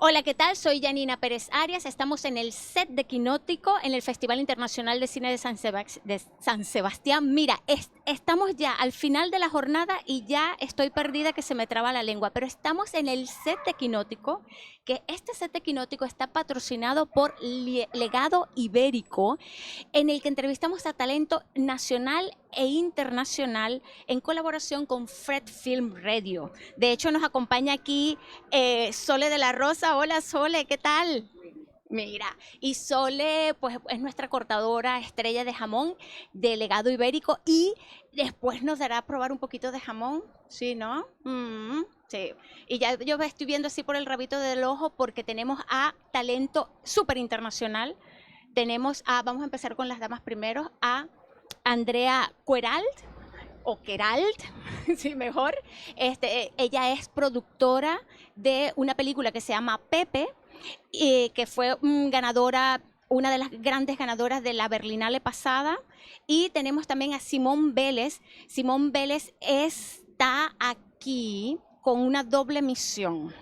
Hola, ¿qué tal? Soy Janina Pérez Arias. Estamos en el set de Quinótico en el Festival Internacional de Cine de San Sebastián. Mira, estamos ya al final de la jornada y ya estoy perdida que se me traba la lengua, pero estamos en el set de Quinótico, que este set de Quinótico está patrocinado por Legado Ibérico, en el que entrevistamos a talento nacional e internacional en colaboración con Fred Film Radio. De hecho, nos acompaña aquí Sole de la Rosa. Hola Sole, ¿qué tal? Mira, y Sole pues es nuestra cortadora estrella de jamón de Legado Ibérico y después nos dará a probar un poquito de jamón, ¿sí, no? Sí, y ya yo estoy viendo así por el rabito del ojo porque tenemos a talento súper internacional. Vamos a empezar con las damas primero, a Andrea Queralt, o Queralt, sí, mejor. Ella es productora de una película que se llama Pepe, que fue ganadora, una de las grandes ganadoras de la Berlinale pasada. Y tenemos también a Simón Vélez. Simón Vélez está aquí con una doble misión,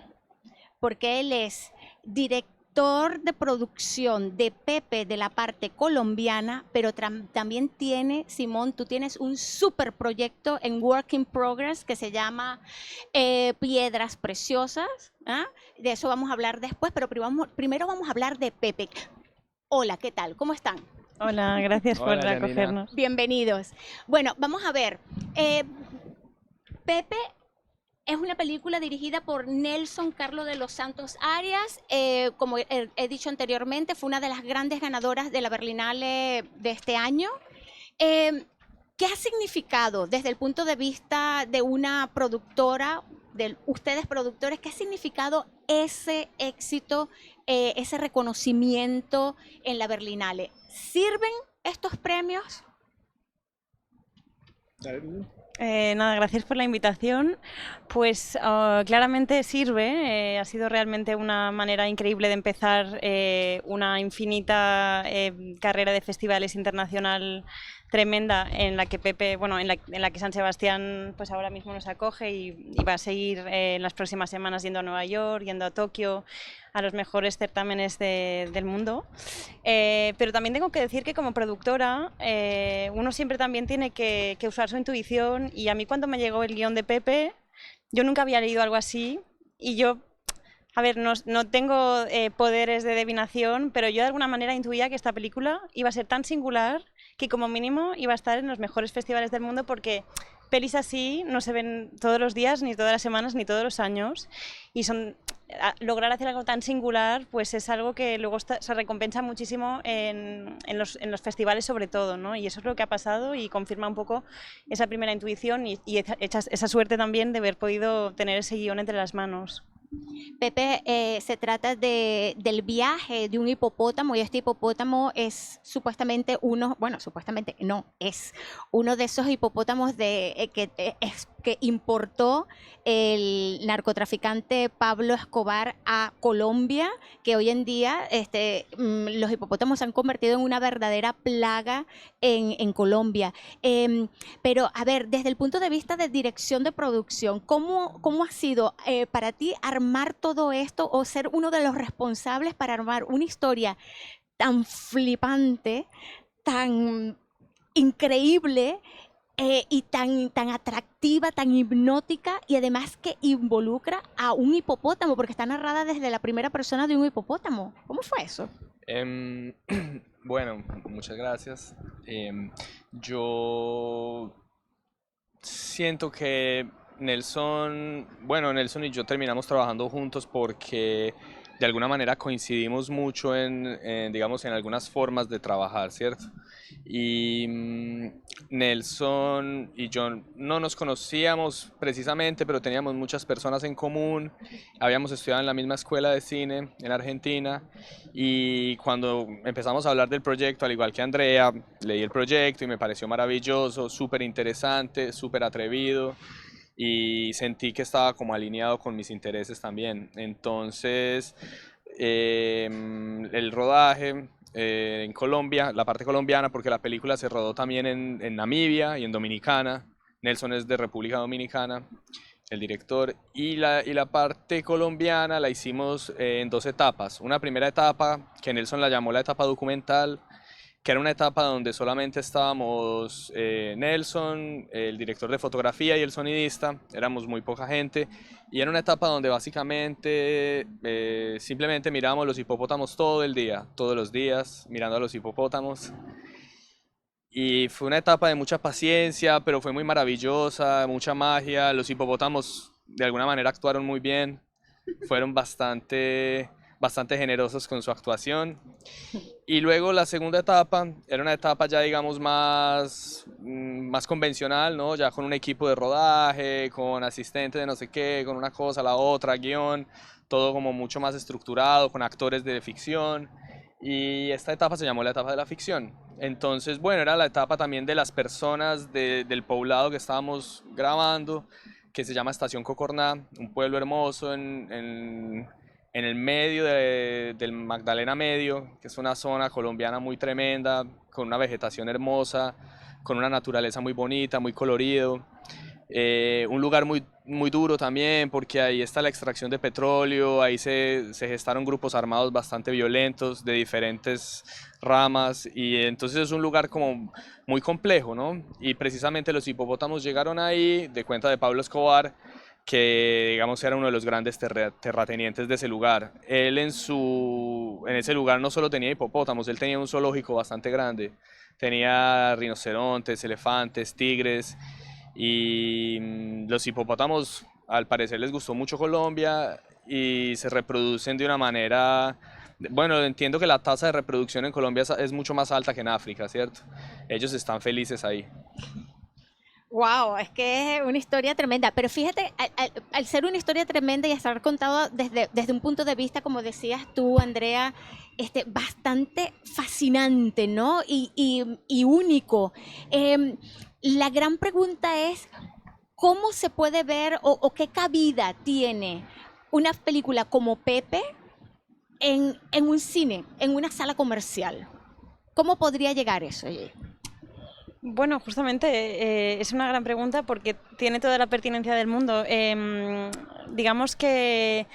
porque él es director de producción de Pepe de la parte colombiana, pero también tiene, Simón, tú tienes un super proyecto en Work in Progress que se llama Piedras Preciosas. ¿Ah? De eso vamos a hablar después, pero primero vamos a hablar de Pepe. Hola, ¿qué tal? ¿Cómo están? Hola, gracias por Hola, Janina. acogernos. Bienvenidos. Bueno, vamos a ver. Pepe es una película dirigida por Nelson Carlos de los Santos Arias. Como he dicho anteriormente, fue una de las grandes ganadoras de la Berlinale de este año. ¿Qué ha significado desde el punto de vista de una productora, de ustedes productores, qué ha significado ese éxito, ese reconocimiento en la Berlinale? ¿Sirven estos premios? Nada, gracias por la invitación. Pues claramente sirve, ha sido realmente una manera increíble de empezar una infinita carrera de festivales internacional tremenda en la que Pepe, bueno, en la que San Sebastián pues ahora mismo nos acoge y va a seguir en las próximas semanas yendo a Nueva York, yendo a Tokio, a los mejores certámenes del mundo. Pero también tengo que decir que como productora uno siempre también tiene que usar su intuición, y a mí cuando me llegó el guión de Pepe, yo nunca había leído algo así y yo, a ver, no tengo poderes de adivinación, pero yo de alguna manera intuía que esta película iba a ser tan singular que como mínimo iba a estar en los mejores festivales del mundo, porque pelis así no se ven todos los días, ni todas las semanas, ni todos los años, y lograr hacer algo tan singular pues es algo que luego se recompensa muchísimo en los festivales sobre todo, ¿no? Y eso es lo que ha pasado y confirma un poco esa primera intuición y esa suerte también de haber podido tener ese guión entre las manos. Pepe, se trata del viaje de un hipopótamo, y este hipopótamo es supuestamente supuestamente no, es uno de esos hipopótamos que importó el narcotraficante Pablo Escobar a Colombia, que hoy en día los hipopótamos se han convertido en una verdadera plaga en Colombia. Pero, a ver, desde el punto de vista de dirección de producción, ¿cómo ha sido para ti armar todo esto o ser uno de los responsables para armar una historia tan flipante, tan increíble y tan atractiva, tan hipnótica, y además que involucra a un hipopótamo, porque está narrada desde la primera persona de un hipopótamo? ¿Cómo fue eso? Bueno, muchas gracias. Yo siento que Nelson y yo terminamos trabajando juntos porque de alguna manera coincidimos mucho digamos, en algunas formas de trabajar, ¿cierto? Y Nelson y yo no nos conocíamos precisamente, pero teníamos muchas personas en común. Habíamos estudiado en la misma escuela de cine en Argentina, y cuando empezamos a hablar del proyecto, al igual que Andrea, leí el proyecto y me pareció maravilloso, súper interesante, súper atrevido, y sentí que estaba como alineado con mis intereses también. Entonces, el rodaje en Colombia, la parte colombiana, porque la película se rodó también en Namibia y en Dominicana. Nelson es de República Dominicana. el director, y la parte colombiana la hicimos en 2 etapas. Una primera etapa que Nelson la llamó la etapa documental, que era una etapa donde solamente estábamos Nelson, el director de fotografía y el sonidista, éramos muy poca gente, y era una etapa donde básicamente simplemente mirábamos los hipopótamos todo el día, todos los días, mirando a los hipopótamos. Y fue una etapa de mucha paciencia, pero fue muy maravillosa, mucha magia. Los hipopótamos de alguna manera actuaron muy bien, fueron bastante generosos con su actuación. Y luego la segunda etapa era una etapa ya digamos más convencional, ¿no? Ya con un equipo de rodaje, con asistentes de no sé qué, con una cosa, la otra, guión, todo como mucho más estructurado, con actores de ficción. Y esta etapa se llamó la etapa de la ficción. Entonces, bueno, era la etapa también de las personas del poblado que estábamos grabando, que se llama Estación Cocorná, un pueblo hermoso en el medio del Magdalena Medio, que es una zona colombiana muy tremenda, con una vegetación hermosa, con una naturaleza muy bonita, muy colorido. Un lugar muy duro también, porque ahí está la extracción de petróleo, ahí se gestaron grupos armados bastante violentos de diferentes ramas, y entonces es un lugar como muy complejo, ¿no? Y precisamente los hipopótamos llegaron ahí, de cuenta de Pablo Escobar, que digamos era uno de los grandes terratenientes de ese lugar. Él en ese lugar no solo tenía hipopótamos, él tenía un zoológico bastante grande. Tenía rinocerontes, elefantes, tigres, y los hipopótamos al parecer les gustó mucho Colombia y se reproducen de una manera... Bueno, entiendo que la tasa de reproducción en Colombia es mucho más alta que en África, ¿cierto? Ellos están felices ahí. Wow, es que es una historia tremenda, pero fíjate, al ser una historia tremenda y estar contado desde un punto de vista, como decías tú, Andrea, bastante fascinante, ¿no? Y único. La gran pregunta es, ¿cómo se puede ver o qué cabida tiene una película como Pepe en un cine, en una sala comercial? ¿Cómo podría llegar eso allí? Bueno, justamente es una gran pregunta porque tiene toda la pertinencia del mundo. Digamos que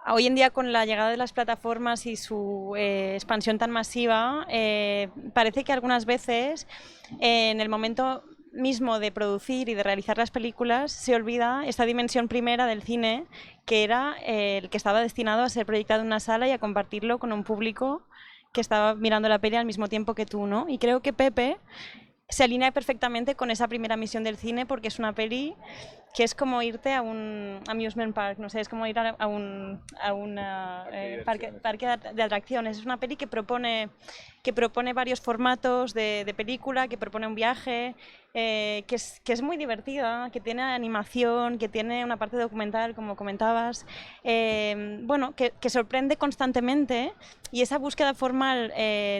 hoy en día, con la llegada de las plataformas y su expansión tan masiva, parece que algunas veces en el momento mismo de producir y de realizar las películas se olvida esta dimensión primera del cine, que era el que estaba destinado a ser proyectado en una sala y a compartirlo con un público que estaba mirando la peli al mismo tiempo que tú, ¿no? Y creo que Pepe se alinea perfectamente con esa primera misión del cine, porque es una peli que es como irte a un amusement park, no sé, es como ir a un parque de atracciones. Es una peli que propone varios formatos de película, que propone un viaje, que es muy divertida, que tiene animación, que tiene una parte documental, como comentabas, bueno, que sorprende constantemente, y esa búsqueda formal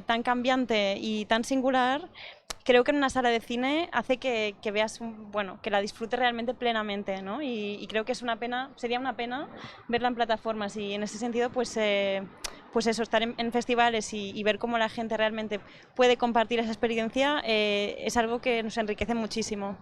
tan cambiante y tan singular, creo que en una sala de cine hace que veas, bueno, que la disfrutes realmente plenamente, ¿no? Y creo que sería una pena verla en plataformas, y en ese sentido, pues eso, estar en festivales y ver cómo la gente realmente puede compartir esa experiencia es algo que nos enriquece muchísimo.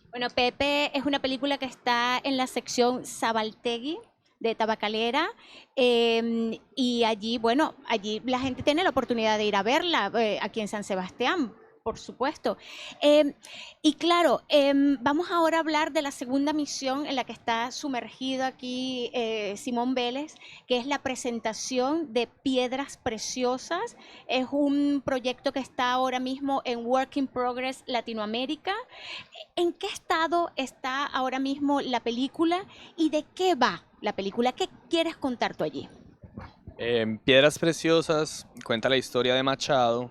Bueno, Pepe es una película que está en la sección Sabaltegui de Tabacalera, y allí, bueno, allí la gente tiene la oportunidad de ir a verla, aquí en San Sebastián, por supuesto. Y claro, vamos ahora a hablar de la segunda misión en la que está sumergido aquí Simón Vélez, que es la presentación de Piedras Preciosas. Es un proyecto que está ahora mismo en Work in Progress Latinoamérica. ¿En qué estado está ahora mismo la película y de qué va la película? ¿Qué quieres contar tú allí? Piedras Preciosas cuenta la historia de Machado.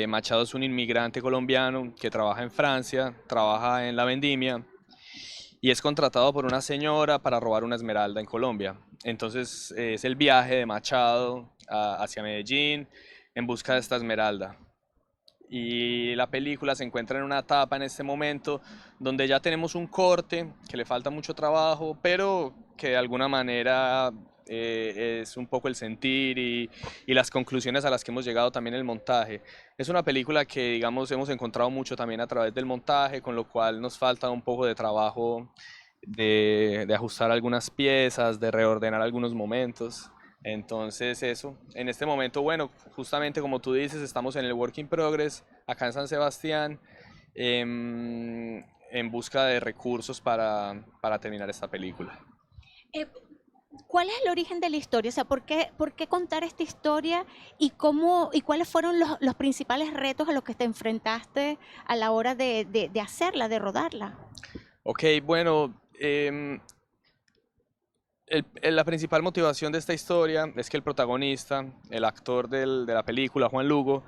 Machado es un inmigrante colombiano que trabaja en Francia, trabaja en la vendimia y es contratado por una señora para robar una esmeralda en Colombia. Entonces es el viaje de Machado hacia Medellín en busca de esta esmeralda. Y la película se encuentra en una etapa en este momento donde ya tenemos un corte, que le falta mucho trabajo, pero que de alguna manera es un poco el sentir y las conclusiones a las que hemos llegado también el montaje. Es una película que, digamos, hemos encontrado mucho también a través del montaje, con lo cual nos falta un poco de trabajo de ajustar algunas piezas, de reordenar algunos momentos. Entonces eso, en este momento, bueno, justamente como tú dices, estamos en el Work in Progress, acá en San Sebastián, en busca de recursos para terminar esta película. Eh, ¿Cuál es el origen de la historia? O sea, por qué contar esta historia y cómo y cuáles fueron los principales retos a los que te enfrentaste a la hora de hacerla, de rodarla? Ok, bueno, la principal motivación de esta historia es que el protagonista, el actor de la película, Juan Lugo,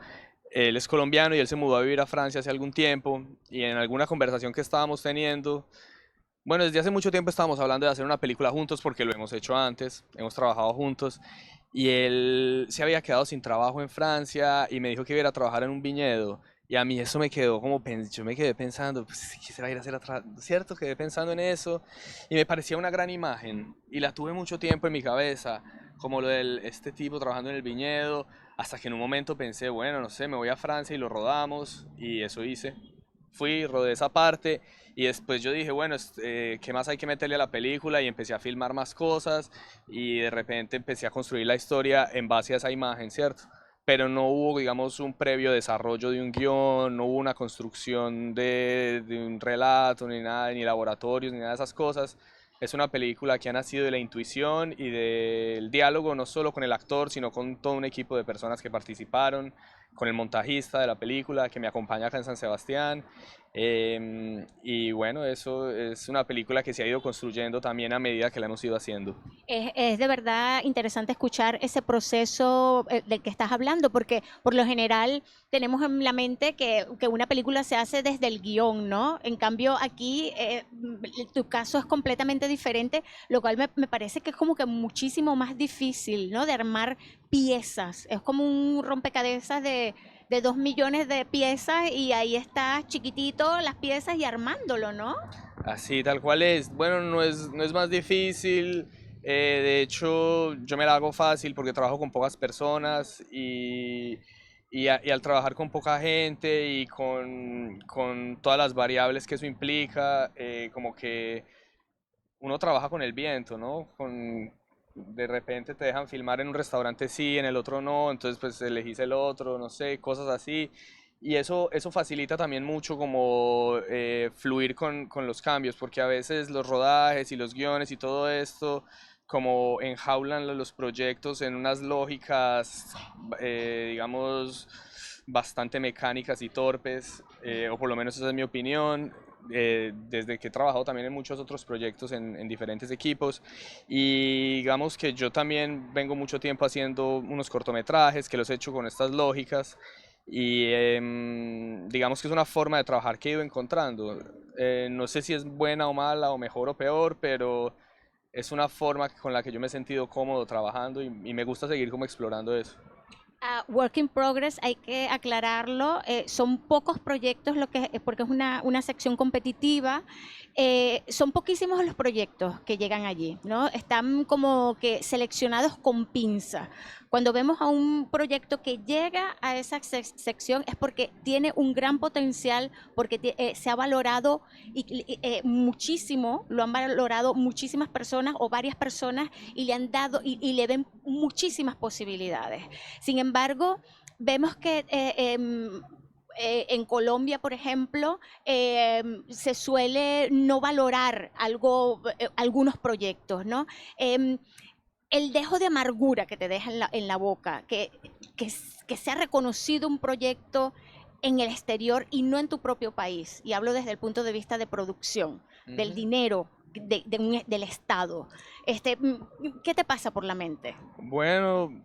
él es colombiano y él se mudó a vivir a Francia hace algún tiempo y en alguna conversación que estábamos teniendo, bueno, desde hace mucho tiempo estábamos hablando de hacer una película juntos porque lo hemos hecho antes, hemos trabajado juntos y él se había quedado sin trabajo en Francia y me dijo que iba a ir a trabajar en un viñedo. Y a mí eso me quedó como, yo me quedé pensando, pues quisiera ir a hacer otra, ¿cierto? Quedé pensando en eso y me parecía una gran imagen y la tuve mucho tiempo en mi cabeza, como lo de este tipo trabajando en el viñedo, hasta que en un momento pensé, bueno, no sé, me voy a Francia y lo rodamos y eso hice. Fui, rodé esa parte y después yo dije, bueno, ¿qué más hay que meterle a la película? Y empecé a filmar más cosas y de repente empecé a construir la historia en base a esa imagen, ¿cierto? Pero no hubo, digamos, un previo desarrollo de un guión, no hubo una construcción de un relato, ni nada, ni laboratorios, ni nada de esas cosas. Es una película que ha nacido de la intuición y del diálogo, no solo con el actor, sino con todo un equipo de personas que participaron, con el montajista de la película que me acompaña acá en San Sebastián. Y bueno, eso es una película que se ha ido construyendo también a medida que la hemos ido haciendo. Es de verdad interesante escuchar ese proceso del que estás hablando, porque por lo general tenemos en la mente que una película se hace desde el guión, ¿no? En cambio, aquí tu caso es completamente diferente, lo cual me parece que es como que muchísimo más difícil, ¿no? De armar piezas. Es como un rompecabezas de 2 millones de piezas y ahí está chiquitito las piezas y armándolo, ¿no? Así, tal cual es. Bueno, no es más difícil. De hecho, yo me la hago fácil porque trabajo con pocas personas y al trabajar con poca gente y con todas las variables que eso implica, como que uno trabaja con el viento, ¿no? De repente te dejan filmar en un restaurante sí, en el otro no, entonces pues elegís el otro, no sé, cosas así. Y eso facilita también mucho como fluir con los cambios, porque a veces los rodajes y los guiones y todo esto como enjaulan los proyectos en unas lógicas, digamos, bastante mecánicas y torpes, o por lo menos esa es mi opinión, desde que he trabajado también en muchos otros proyectos en diferentes equipos y digamos que yo también vengo mucho tiempo haciendo unos cortometrajes que los he hecho con estas lógicas y digamos que es una forma de trabajar que he ido encontrando. No sé si es buena o mala o mejor o peor, pero es una forma con la que yo me he sentido cómodo trabajando y me gusta seguir como explorando eso. Work in Progress, hay que aclararlo, son pocos proyectos, porque es una sección competitiva, son poquísimos los proyectos que llegan allí, ¿no? Están como que seleccionados con pinza. Cuando vemos a un proyecto que llega a esa sección es porque tiene un gran potencial, porque se ha valorado muchísimo, lo han valorado muchísimas personas o varias personas y le han dado y le ven muchísimas posibilidades. Sin embargo, vemos que en Colombia, por ejemplo, se suele no valorar algunos proyectos, ¿no? Eh, el dejo de amargura que te deja en la boca, que sea reconocido un proyecto en el exterior y no en tu propio país. Y hablo desde el punto de vista de producción, del Ujú. dinero, del Estado. ¿Qué te pasa por la mente? Bueno,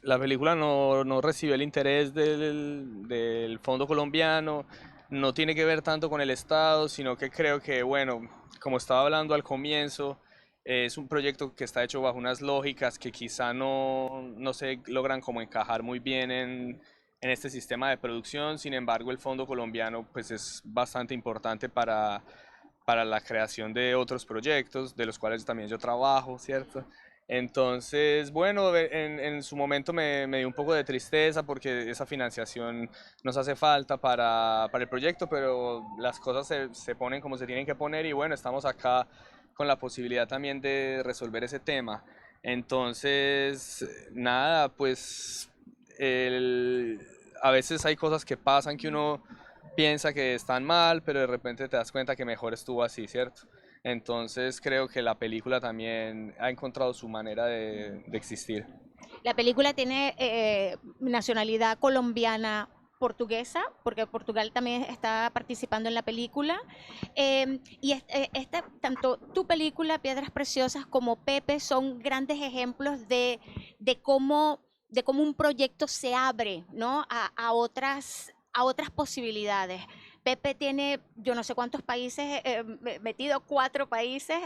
la película no recibió el interés del fondo colombiano, no tiene que ver tanto con el Estado, sino que creo que, bueno, como estaba hablando al comienzo, es un proyecto que está hecho bajo unas lógicas que quizá no se logran como encajar muy bien en este sistema de producción. Sin embargo, el fondo colombiano pues es bastante importante para la creación de otros proyectos, de los cuales también yo trabajo, ¿cierto? Entonces, bueno, en su momento me dio un poco de tristeza porque esa financiación nos hace falta para el proyecto, pero las cosas se ponen como se tienen que poner y bueno, estamos acá con la posibilidad también de resolver ese tema. Entonces, nada, pues el- a veces hay cosas que pasan que uno piensa que están mal, pero de repente te das cuenta que mejor estuvo así, ¿cierto? Entonces creo que la película también ha encontrado su manera de existir. La película tiene nacionalidad colombiana portuguesa, porque Portugal también está participando en la película. Tanto tu película, Piedras Preciosas, como Pepe son grandes ejemplos de cómo un proyecto se abre, ¿no? A otras posibilidades. Pepe tiene, yo no sé cuántos países, metido 4 países,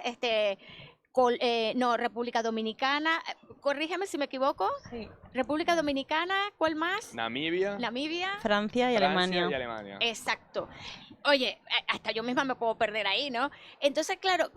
no, República Dominicana, corrígeme si me equivoco. Sí. República Dominicana, ¿cuál más? Namibia, Namibia. Francia y Francia Alemania. y Alemania. Exacto. Oye, hasta yo misma me puedo perder ahí, ¿no? Entonces, claro,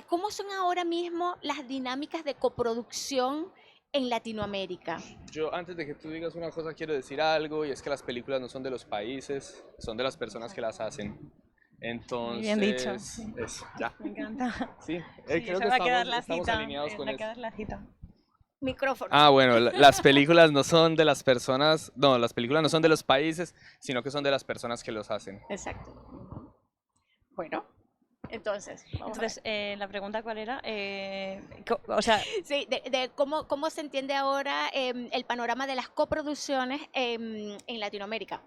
¿cómo son ahora mismo las dinámicas de coproducción en Latinoamérica? Yo antes de que tú digas una cosa quiero decir algo y es que las películas no son de los países, son de las personas que las hacen. Muy bien dicho. Entonces, eso, ya. Me encanta. Sí, Sí, creo esa que va a quedar estamos alineados con va a eso. quedar la cita. Micrófono. Ah, bueno, las películas no son de las personas, no, las películas no son de los países, sino que son de las personas que los hacen. Exacto. Bueno, entonces, vamos a ver. Entonces, la pregunta cuál era, o sea, Sí, de cómo se entiende ahora el panorama de las coproducciones en Latinoamérica.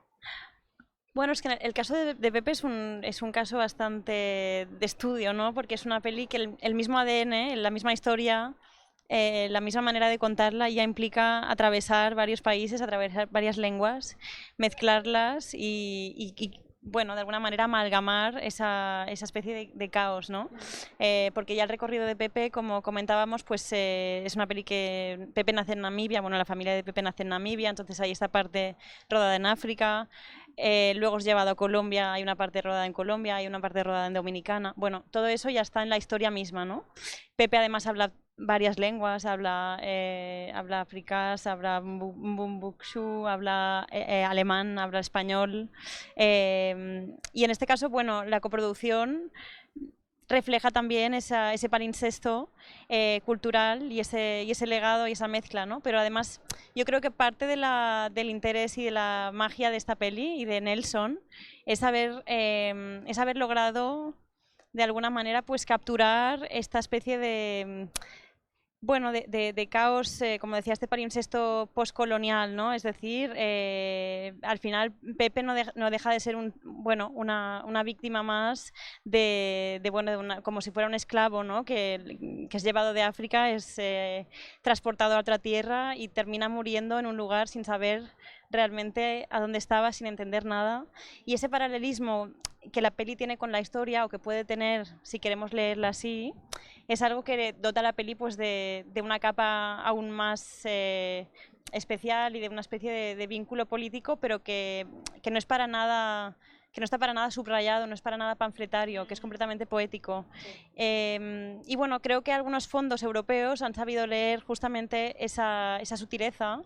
bueno, es que el caso de Pepe es un caso bastante de estudio, ¿no? Porque es una peli que el mismo ADN, la misma historia, la misma manera de contarla ya implica atravesar varios países, atravesar varias lenguas, mezclarlas y, bueno, de alguna manera amalgamar esa especie de caos, ¿no? Porque ya el recorrido de Pepe, como comentábamos, pues es una peli que Pepe nace en Namibia, bueno, la familia de Pepe nace en Namibia, entonces hay esta parte rodada en África. Luego es llevado a Colombia, hay una parte rodada en Colombia, hay una parte rodada en Dominicana. Bueno, todo eso ya está en la historia misma, ¿no? Pepe además habla varias lenguas, habla africás, habla mbumbukshu, habla alemán, habla español. Y en este caso, bueno, la coproducción refleja también ese palincesto cultural y ese legado y esa mezcla, ¿no? Pero además yo creo que parte del interés y de la magia de esta peli y de Nelson es haber logrado de alguna manera pues capturar esta especie de bueno, de caos, como decía, este palimpsesto postcolonial, ¿no? Es decir, al final Pepe no deja de ser una víctima más como si fuera un esclavo, ¿no? Que es llevado de África, es transportado a otra tierra y termina muriendo en un lugar sin saber realmente a dónde estaba, sin entender nada. Y ese paralelismo que la peli tiene con la historia, o que puede tener si queremos leerla así, es algo que dota a la peli pues, de una capa aún más especial y de una especie de vínculo político, pero que no es para nada, que no está para nada subrayado, no es para nada panfletario, que es completamente poético. Y bueno, creo que algunos fondos europeos han sabido leer justamente esa sutileza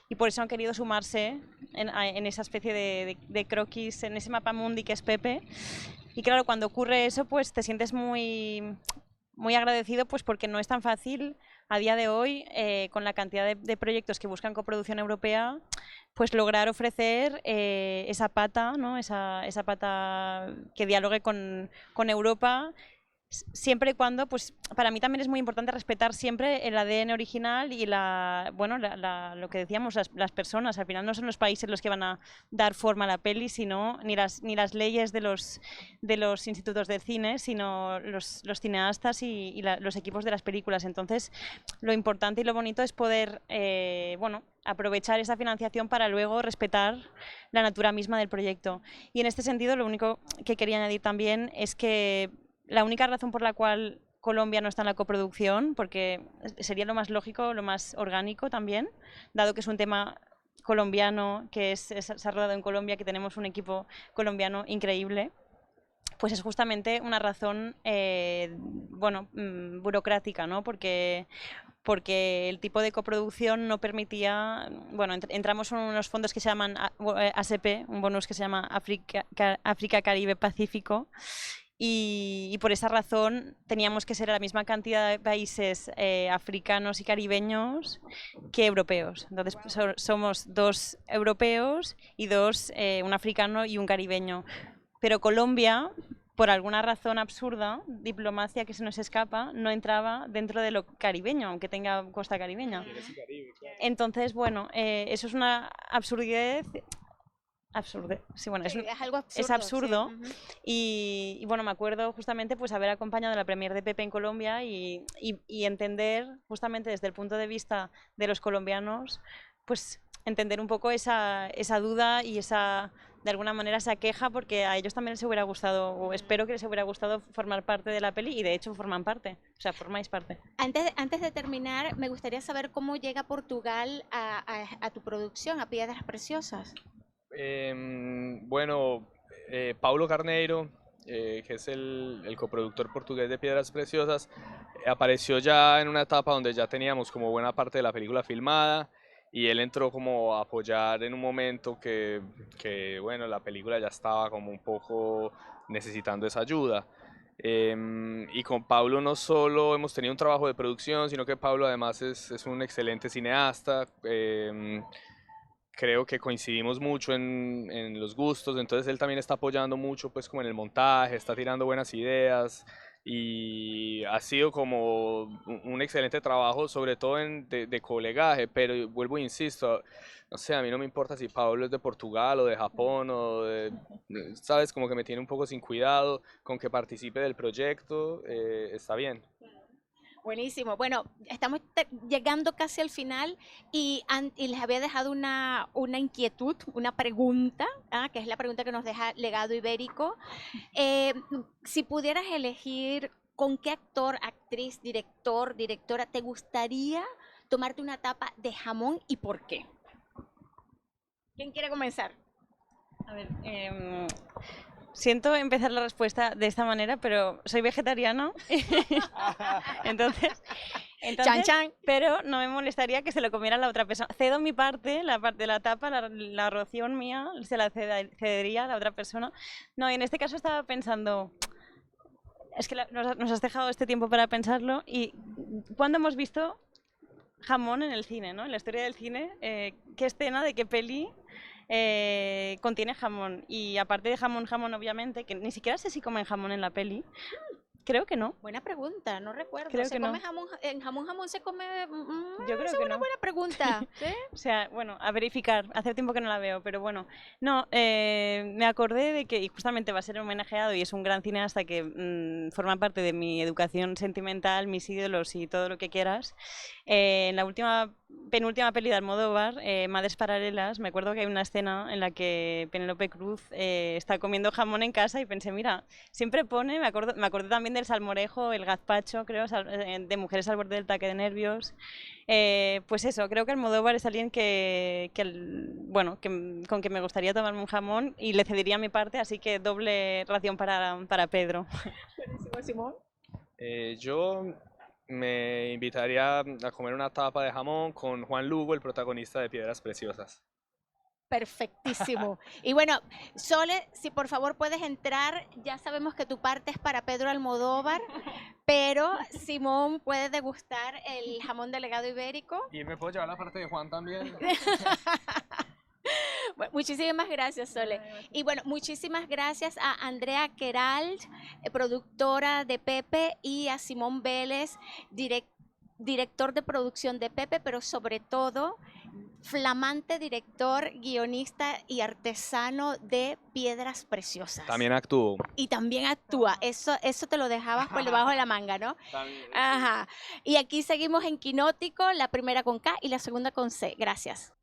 y por eso han querido sumarse en esa especie de croquis, en ese mapa mundi que es Pepe. Y claro, cuando ocurre eso, pues te sientes muy agradecido, pues porque no es tan fácil a día de hoy, con la cantidad de proyectos que buscan coproducción europea, pues lograr ofrecer esa pata, ¿no? esa pata que dialogue con Europa, siempre y cuando, pues para mí también es muy importante respetar siempre el ADN original y lo que decíamos, las personas. Al final no son los países los que van a dar forma a la peli, sino ni las leyes de los institutos de cine, sino los cineastas y los equipos de las películas. Entonces, lo importante y lo bonito es poder aprovechar esa financiación para luego respetar la natura misma del proyecto. Y en este sentido, lo único que quería añadir también es que la única razón por la cual Colombia no está en la coproducción, porque sería lo más lógico, lo más orgánico también, dado que es un tema colombiano, se ha rodado en Colombia, que tenemos un equipo colombiano increíble, pues es justamente una razón, burocrática, ¿no? Porque el tipo de coproducción no permitía, bueno, entramos en unos fondos que se llaman ASP, un bonus que se llama África, Caribe, Pacífico, y por esa razón teníamos que ser a la misma cantidad de países africanos y caribeños que europeos. Entonces somos 2 europeos y 2, un africano y un caribeño. Pero Colombia, por alguna razón absurda, diplomacia que se nos escapa, no entraba dentro de lo caribeño, aunque tenga costa caribeña. Entonces, bueno, eso es una absurdez. Sí, bueno, Sí, es algo absurdo. es absurdo. Sí. Y bueno, me acuerdo justamente pues haber acompañado a la premier de Pepe en Colombia y entender justamente desde el punto de vista de los colombianos, pues entender un poco esa duda y de alguna manera esa queja, porque a ellos también les hubiera gustado, o espero que les hubiera gustado formar parte de la peli, y de hecho forman parte, o sea, formáis parte. Antes de terminar, me gustaría saber cómo llega Portugal a tu producción, a Piedras Preciosas. Paulo Carneiro, que es el coproductor portugués de Piedras Preciosas, apareció ya en una etapa donde ya teníamos como buena parte de la película filmada, y él entró como a apoyar en un momento que la película ya estaba como un poco necesitando esa ayuda. Y con Pablo no solo hemos tenido un trabajo de producción, sino que Pablo además es un excelente cineasta. Creo que coincidimos mucho en los gustos, entonces él también está apoyando mucho pues como en el montaje, está tirando buenas ideas, y ha sido como un excelente trabajo, sobre todo de colegaje, pero vuelvo e insisto, no sé, a mí no me importa si Pablo es de Portugal o de Japón sabes, como que me tiene un poco sin cuidado, con que participe del proyecto, está bien. Buenísimo. Bueno, estamos llegando casi al final y les había dejado una inquietud, una pregunta, que es la pregunta que nos deja Legado Ibérico. Si pudieras elegir con qué actor, actriz, directora te gustaría tomarte una tapa de jamón y por qué. ¿Quién quiere comenzar? A ver, siento empezar la respuesta de esta manera, pero soy vegetariana. entonces, Chan, chan. pero no me molestaría que se lo comiera la otra persona. Cedo mi parte, la parte de la tapa, la ración mía, se la cedería a la otra persona. No, y en este caso estaba pensando, es que nos has dejado este tiempo para pensarlo, y ¿cuándo hemos visto jamón en el cine, ¿no? En la historia del cine, ¿qué escena de qué peli contiene jamón? Y aparte de jamón, obviamente, que ni siquiera sé si comen jamón en la peli. Creo que no. Buena pregunta, no recuerdo. Creo ¿Se que come no. jamón? ¿En jamón se come? Yo creo es que una no. buena pregunta. ¿Sí? O sea, bueno, a verificar. Hace tiempo que no la veo, pero bueno. No, me acordé de que, y justamente va a ser homenajeado y es un gran cineasta que forma parte de mi educación sentimental, mis ídolos y todo lo que quieras. En la penúltima peli de Almodóvar, Madres Paralelas, me acuerdo que hay una escena en la que Penélope Cruz está comiendo jamón en casa, y pensé, mira, siempre pone, me acordé también del salmorejo, el gazpacho, creo, de Mujeres al borde del ataque de nervios. Pues eso, creo que Almodóvar es alguien con que me gustaría tomarme un jamón, y le cedería mi parte, así que doble ración para Pedro. Buenísimo, Simón. Yo me invitaría a comer una tapa de jamón con Juan Lugo, el protagonista de Piedras Preciosas. Perfectísimo. Y bueno, Sole, si por favor puedes entrar, ya sabemos que tu parte es para Pedro Almodóvar, pero Simón puede degustar el jamón de Legado Ibérico. ¿Y me puedo llevar la parte de Juan también? Bueno, muchísimas gracias, Sole. Y bueno, muchísimas gracias a Andrea Queralt, productora de Pepe, y a Simón Vélez, director de producción de Pepe, pero sobre todo flamante director, guionista y artesano de Piedras Preciosas. También actúo. Y también actúa. Eso te lo dejabas por debajo de la manga, ¿no? También, Ajá. Y aquí seguimos en Quinótico, la primera con K y la segunda con C. Gracias.